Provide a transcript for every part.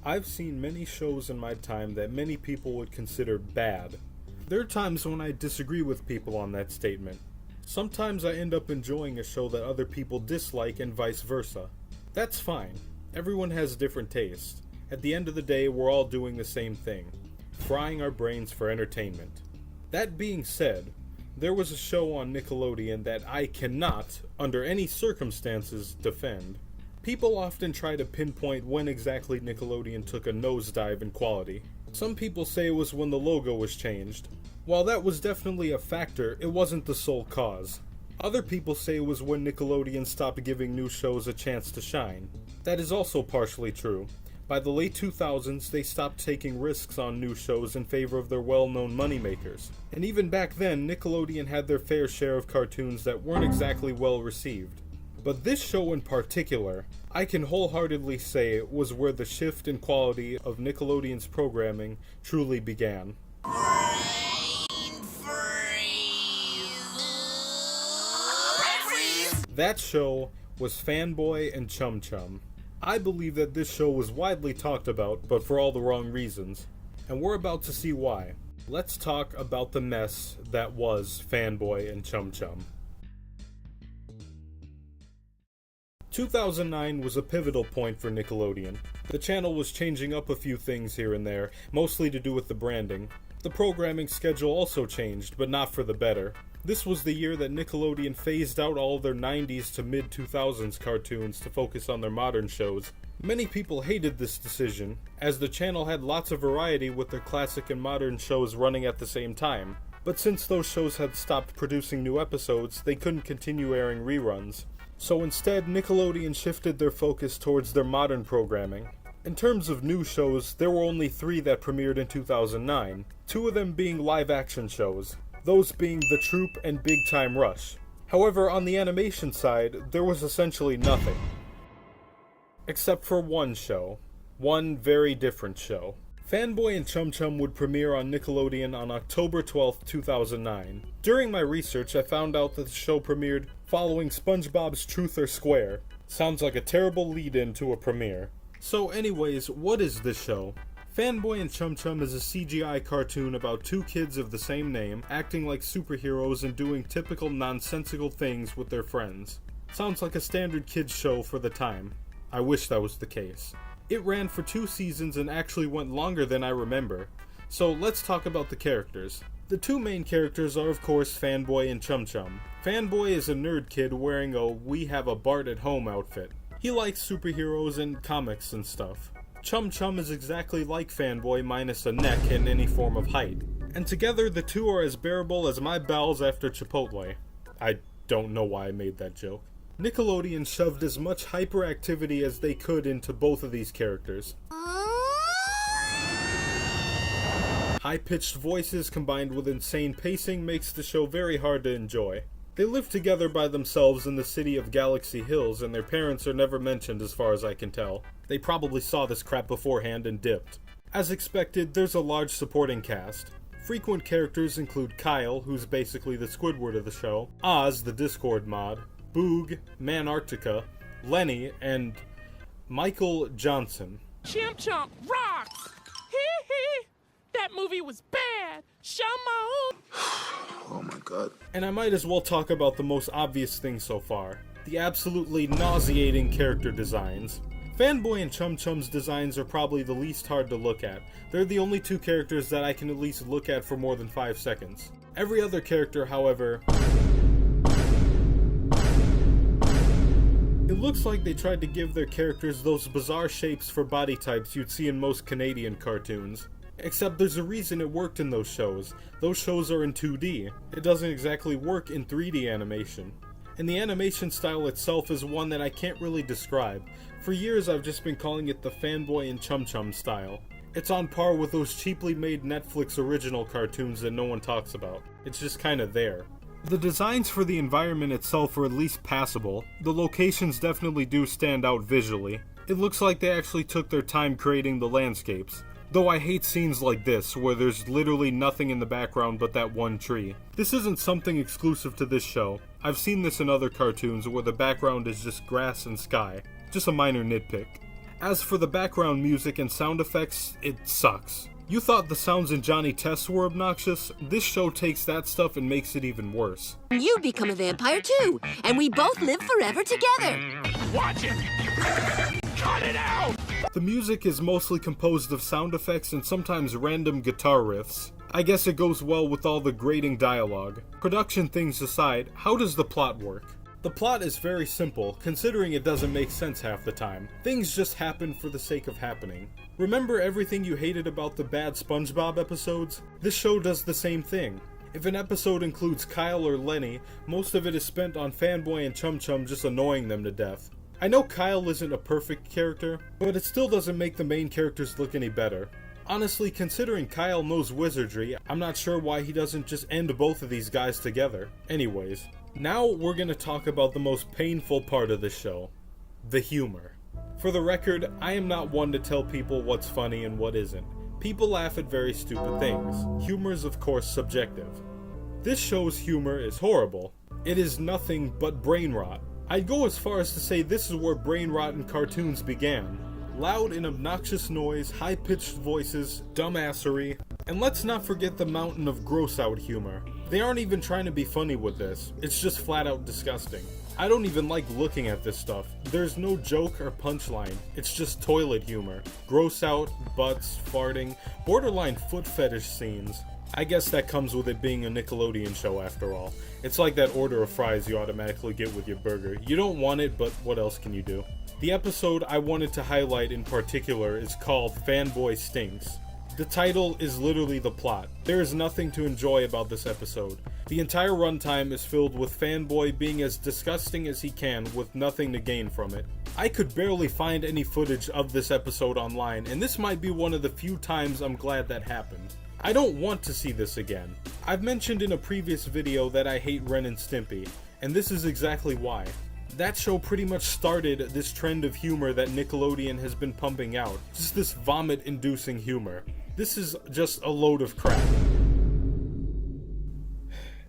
I've seen many shows in my time that many people would consider bad. There are times when I disagree with people on that statement. Sometimes I end up enjoying a show that other people dislike and vice versa. That's fine. Everyone has different tastes. At the end of the day, we're all doing the same thing, frying our brains for entertainment. That being said, there was a show on Nickelodeon that I cannot, under any circumstances, defend. People often try to pinpoint when exactly Nickelodeon took a nosedive in quality. Some people say it was when the logo was changed. While that was definitely a factor, it wasn't the sole cause. Other people say it was when Nickelodeon stopped giving new shows a chance to shine. That is also partially true. By the late 2000s, they stopped taking risks on new shows in favor of their well-known moneymakers. And even back then, Nickelodeon had their fair share of cartoons that weren't exactly well received. But this show in particular, I can wholeheartedly say was where the shift in quality of Nickelodeon's programming truly began. That show was Fanboy and Chum Chum. I believe that this show was widely talked about, but for all the wrong reasons. And we're about to see why. Let's talk about the mess that was Fanboy and Chum Chum. 2009 was a pivotal point for Nickelodeon. The channel was changing up a few things here and there, mostly to do with the branding. The programming schedule also changed, but not for the better. This was the year that Nickelodeon phased out all of their 90s to mid-2000s cartoons to focus on their modern shows. Many people hated this decision, as the channel had lots of variety with their classic and modern shows running at the same time. But since those shows had stopped producing new episodes, they couldn't continue airing reruns. So instead, Nickelodeon shifted their focus towards their modern programming. In terms of new shows, there were only 3 that premiered in 2009, 2 of them being live-action shows, those being The Troop and Big Time Rush. However, on the animation side, there was essentially nothing. Except for one show. One very different show. Fanboy and Chum Chum would premiere on Nickelodeon on October 12, 2009. During my research, I found out that the show premiered following SpongeBob's Truth or Square. Sounds like a terrible lead-in to a premiere. So anyways, what is this show? Fanboy and Chum Chum is a CGI cartoon about 2 kids of the same name acting like superheroes and doing typical nonsensical things with their friends. Sounds like a standard kids show for the time. I wish that was the case. It ran for 2 seasons and actually went longer than I remember. So let's talk about the characters. The 2 main characters are of course Fanboy and Chum Chum. Fanboy is a nerd kid wearing a "we have a Bart at home" outfit. He likes superheroes and comics and stuff. Chum Chum is exactly like Fanboy minus a neck and any form of height. And together the 2 are as bearable as my bowels after Chipotle. I don't know why I made that joke. Nickelodeon shoved as much hyperactivity as they could into both of these characters. High-pitched voices combined with insane pacing makes the show very hard to enjoy. They live together by themselves in the city of Galaxy Hills, and their parents are never mentioned as far as I can tell. They probably saw this crap beforehand and dipped. As expected, there's a large supporting cast. Frequent characters include Kyle, who's basically the Squidward of the show, Oz, the Discord mod, Boog, Mantarctica, Lenny, and Michael Johnson. Chim Chump rocks! Hee hee! That movie was bad! Show my Oh my god. And I might as well talk about the most obvious thing so far. The absolutely nauseating character designs. Fanboy and Chum Chum's designs are probably the least hard to look at. They're the only 2 characters that I can at least look at for more than 5 seconds. Every other character, however... It looks like they tried to give their characters those bizarre shapes for body types you'd see in most Canadian cartoons. Except there's a reason it worked in those shows. Those shows are in 2D. It doesn't exactly work in 3D animation. And the animation style itself is one that I can't really describe. For years I've just been calling it the Fanboy and Chum Chum style. It's on par with those cheaply made Netflix original cartoons that no one talks about. It's just kinda there. The designs for the environment itself are at least passable. The locations definitely do stand out visually. It looks like they actually took their time creating the landscapes. Though I hate scenes like this, where there's literally nothing in the background but that one tree. This isn't something exclusive to this show. I've seen this in other cartoons where the background is just grass and sky. Just a minor nitpick. As for the background music and sound effects, it sucks. You thought the sounds in Johnny Tests were obnoxious? This show takes that stuff and makes it even worse. You become a vampire too, and we both live forever together. Watch it! Cut it out! The music is mostly composed of sound effects and sometimes random guitar riffs. I guess it goes well with all the grating dialogue. Production things aside, how does the plot work? The plot is very simple, considering it doesn't make sense half the time. Things just happen for the sake of happening. Remember everything you hated about the bad SpongeBob episodes? This show does the same thing. If an episode includes Kyle or Lenny, most of it is spent on Fanboy and Chum Chum just annoying them to death. I know Kyle isn't a perfect character, but it still doesn't make the main characters look any better. Honestly, considering Kyle knows wizardry, I'm not sure why he doesn't just end both of these guys together. Anyways, now we're gonna talk about the most painful part of the show. The humor. For the record, I am not one to tell people what's funny and what isn't. People laugh at very stupid things. Humor is of course subjective. This show's humor is horrible. It is nothing but brain rot. I'd go as far as to say this is where brain rot in cartoons began. Loud and obnoxious noise, high-pitched voices, dumbassery, and let's not forget the mountain of gross-out humor. They aren't even trying to be funny with this, it's just flat-out disgusting. I don't even like looking at this stuff. There's no joke or punchline, it's just toilet humor. Gross out, butts, farting, borderline foot fetish scenes. I guess that comes with it being a Nickelodeon show after all. It's like that order of fries you automatically get with your burger. You don't want it, but what else can you do? The episode I wanted to highlight in particular is called Fanboy Stinks. The title is literally the plot. There is nothing to enjoy about this episode. The entire runtime is filled with Fanboy being as disgusting as he can with nothing to gain from it. I could barely find any footage of this episode online, and this might be one of the few times I'm glad that happened. I don't want to see this again. I've mentioned in a previous video that I hate Ren and Stimpy, and this is exactly why. That show pretty much started this trend of humor that Nickelodeon has been pumping out. Just this vomit-inducing humor. This is just a load of crap.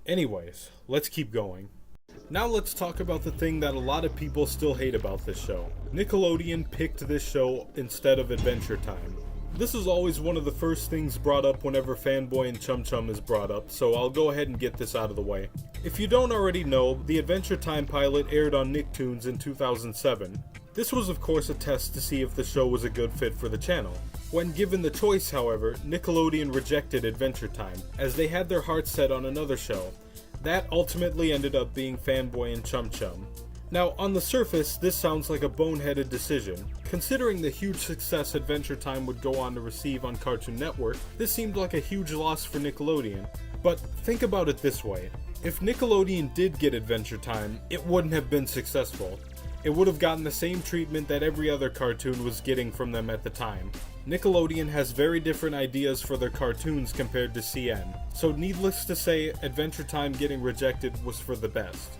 Anyways, let's keep going. Now let's talk about the thing that a lot of people still hate about this show. Nickelodeon picked this show instead of Adventure Time. This is always one of the first things brought up whenever Fanboy and Chum Chum is brought up, so I'll go ahead and get this out of the way. If you don't already know, the Adventure Time pilot aired on Nicktoons in 2007. This was of course a test to see if the show was a good fit for the channel. When given the choice, however, Nickelodeon rejected Adventure Time, as they had their hearts set on another show. That ultimately ended up being Fanboy and Chum Chum. Now, on the surface, this sounds like a boneheaded decision. Considering the huge success Adventure Time would go on to receive on Cartoon Network, this seemed like a huge loss for Nickelodeon. But think about it this way. If Nickelodeon did get Adventure Time, it wouldn't have been successful. It would have gotten the same treatment that every other cartoon was getting from them at the time. Nickelodeon has very different ideas for their cartoons compared to CN, so needless to say, Adventure Time getting rejected was for the best.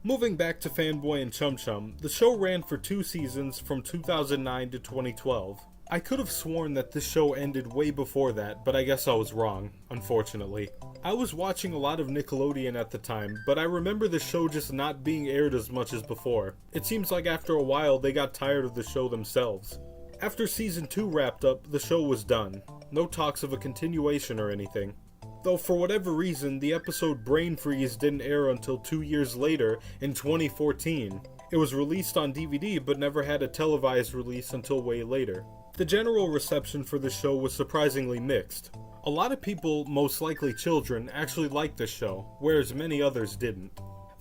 Moving back to Fanboy and Chum Chum, the show ran for 2 seasons from 2009 to 2012. I could have sworn that this show ended way before that, but I guess I was wrong, unfortunately. I was watching a lot of Nickelodeon at the time, but I remember the show just not being aired as much as before. It seems like after a while they got tired of the show themselves. After season 2 wrapped up, the show was done. No talks of a continuation or anything. Though for whatever reason, the episode Brain Freeze didn't air until 2 years later, in 2014. It was released on DVD but never had a televised release until way later. The general reception for the show was surprisingly mixed. A lot of people, most likely children, actually liked the show, whereas many others didn't.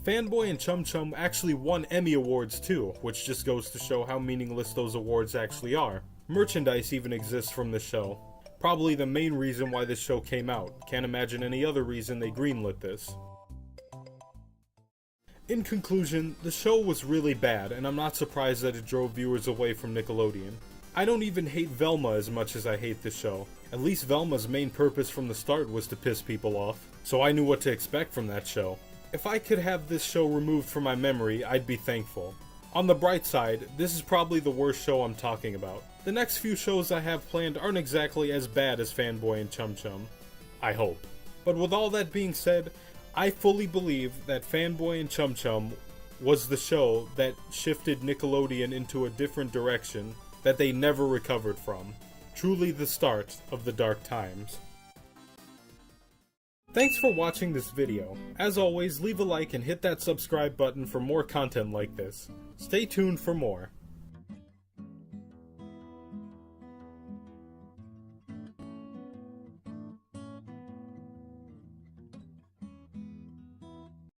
Fanboy and Chum Chum actually won Emmy Awards too, which just goes to show how meaningless those awards actually are. Merchandise even exists from the show. Probably the main reason why this show came out. Can't imagine any other reason they greenlit this. In conclusion, the show was really bad, and I'm not surprised that it drove viewers away from Nickelodeon. I don't even hate Velma as much as I hate this show. At least Velma's main purpose from the start was to piss people off, so I knew what to expect from that show. If I could have this show removed from my memory, I'd be thankful. On the bright side, this is probably the worst show I'm talking about. The next few shows I have planned aren't exactly as bad as Fanboy and Chum Chum. I hope. But with all that being said, I fully believe that Fanboy and Chum Chum was the show that shifted Nickelodeon into a different direction that they never recovered from. Truly the start of the dark times. Thanks for watching this video. As always, leave a like and hit that subscribe button for more content like this. Stay tuned for more.